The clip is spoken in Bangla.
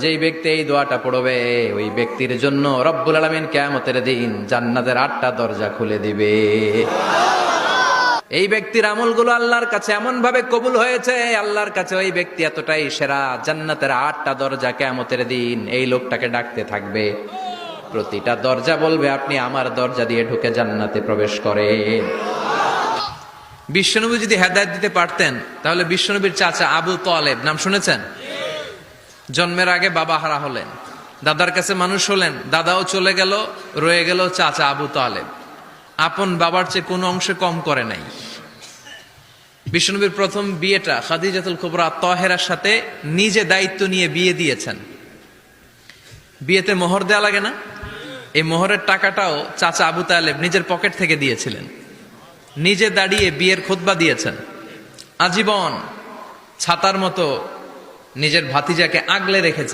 যেই ব্যক্তি এই দোয়াটা পড়বে ওই ব্যক্তির জন্য রব্বুল আলামিন কিয়ামতের দিন জান্নাতের 8টা দরজা খুলে দিবে। এই ব্যক্তির আমলগুলো আল্লাহর কাছে এমন ভাবে কবুল হয়েছে, আল্লাহর কাছে ওই ব্যক্তি এতটাই সেরা, জান্নাতের 8টা দরজা কিয়ামতের দিন এই লোকটাকে ডাকতে থাকবে। প্রতিটা দরজা বলবে আপনি আমার দরজা দিয়ে ঢুকে জান্নাতে প্রবেশ করেন। বিশ্বনবী যদি হেদায়েত দিতে পারতেন তাহলে বিশ্বনবীর চাচা আবু তালেব নাম শুনেছেন? জন্মের আগে বাবা হারা হলেন, দাদার কাছে মানুষ হলেন, দাদাও চলে গেল, রয়ে গেল চাচা আবু তালেব। আপন বাবার চেয়ে কোনো অংশে কম করে নাই। বিশ্বনবীর প্রথম বিয়েটা খাদিজাতুল কুবরা তাহেরার সাথে নিজে দায়িত্ব নিয়ে বিয়ে দিয়েছেন। বিয়েতে মোহর দেয়া লাগে না? এই মোহরের টাকাটাও চাচা আবু তালেব নিজের পকেট থেকে দিয়েছিলেন। নিজে দাঁড়িয়ে বিয়ের খুতবা দিয়েছেন। আজীবন ছাতার মতো নিজের ভাতিজাকে আগলে রেখেছেন।